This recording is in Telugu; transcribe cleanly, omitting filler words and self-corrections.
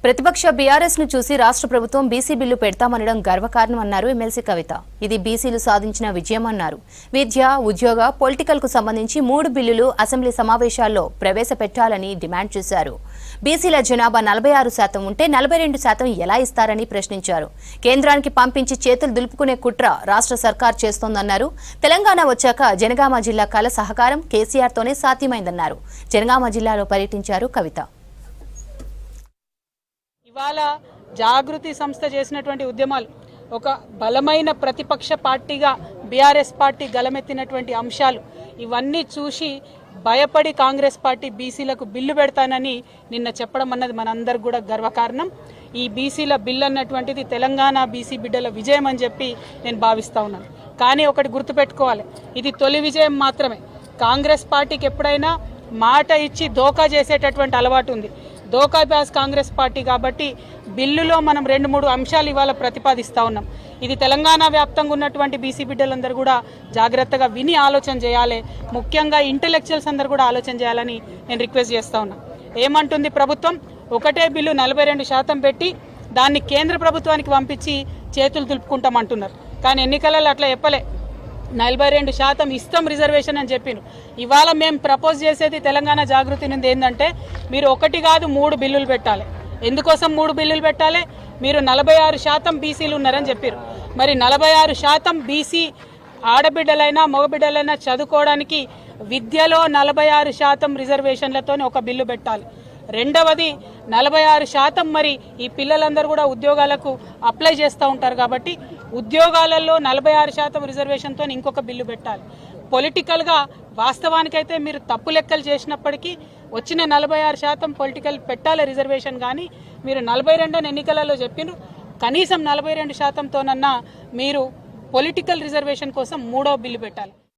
ప్రతిపక్ష బీఆర్ఎస్ ను చూసి రాష్ట్ర ప్రభుత్వం బీసీ బిల్లు పెడతామనడం గర్వకారణమన్నారు ఎమ్మెల్సీ కవిత. ఇది బీసీలు సాధించిన విజయమన్నారు. విద్య, ఉద్యోగ, పొలిటికల్ కు సంబంధించి 3 బిల్లులు అసెంబ్లీ సమావేశాల్లో ప్రవేశపెట్టాలని డిమాండ్ చేశారు. బీసీల జనాభా 46% ఉంటే 42% ఎలా ఇస్తారని ప్రశ్నించారు. కేంద్రానికి పంపించి చేతులు దులుపుకునే కుట్ర రాష్ట్ర సర్కార్ చేస్తోందన్నారు. తెలంగాణ వచ్చాక జనగామ జిల్లా కల సహకారం కేసీఆర్ తోనే సాధ్యమైందన్నారు. జనగామ జిల్లాలో పర్యటించారు కవిత. ఇవాళ జాగృతి సంస్థ చేసినటువంటి ఉద్యమాలు ఒక బలమైన ప్రతిపక్ష పార్టీగా బీఆర్ఎస్ పార్టీ గలమెత్తినటువంటి అంశాలు ఇవన్నీ చూసి భయపడి కాంగ్రెస్ పార్టీ బీసీలకు బిల్లు పెడతానని నిన్న చెప్పడం అన్నది మనందరికి కూడా గర్వకారణం. ఈ బీసీల బిల్లు అన్నటువంటిది తెలంగాణ బీసీ బిడ్డల విజయం అని చెప్పి నేను భావిస్తా ఉన్నాను. కానీ ఒకటి గుర్తుపెట్టుకోవాలి, ఇది తొలి విజయం మాత్రమే. కాంగ్రెస్ పార్టీకి ఎప్పుడైనా మాట ఇచ్చి దోకా చేసేటటువంటి అలవాటు ఉంది. దోకా బ్యాస్ కాంగ్రెస్ పార్టీ కాబట్టి బిల్లులో మనం 2-3 అంశాలు ఇవాళ ప్రతిపాదిస్తూ ఉన్నాం. ఇది తెలంగాణ వ్యాప్తంగా ఉన్నటువంటి బీసీ బిడ్డలందరూ కూడా జాగ్రత్తగా విని ఆలోచన చేయాలి. ముఖ్యంగా ఇంటెలెక్చువల్స్ అందరూ కూడా ఆలోచన చేయాలని నేను రిక్వెస్ట్ చేస్తూ ఉన్నా. ఏమంటుంది ప్రభుత్వం? ఒకటే బిల్లు 42% పెట్టి దాన్ని కేంద్ర ప్రభుత్వానికి పంపించి చేతులు దులుపుకుంటామంటున్నారు. కానీ ఎన్నికలలో అట్లా చెప్పలే. 42% ఇస్తాం రిజర్వేషన్ అని చెప్పిండ్రు. ఇవాళ మేము ప్రపోజ్ చేసేది తెలంగాణ జాగృతి నుండి ఏంటంటే, మీరు 1 కాదు 3 బిల్లులు పెట్టాలి. ఎందుకోసం 3 బిల్లులు పెట్టాలి? మీరు 46% బీసీలు ఉన్నారని చెప్పారు. మరి 46% బీసీ ఆడబిడ్డలైనా మగబిడ్డలైనా చదువుకోవడానికి విద్యలో 46% రిజర్వేషన్లతోనే ఒక బిల్లు పెట్టాలి. రెండవది 46% మరి ఈ పిల్లలందరూ కూడా ఉద్యోగాలకు అప్లై చేస్తూ ఉంటారు కాబట్టి ఉద్యోగాలలో 46% రిజర్వేషన్తో ఇంకొక బిల్లు పెట్టాలి. పొలిటికల్గా వాస్తవానికైతే మీరు తప్పు లెక్కలు చేసినప్పటికీ వచ్చిన 46% పొలిటికల్ పెట్టాలి రిజర్వేషన్. కానీ మీరు 42 ఎన్నికలలో చెప్పినారు. కనీసం 42%తోనన్నా మీరు పొలిటికల్ రిజర్వేషన్ కోసం 3వ బిల్లు పెట్టాలి.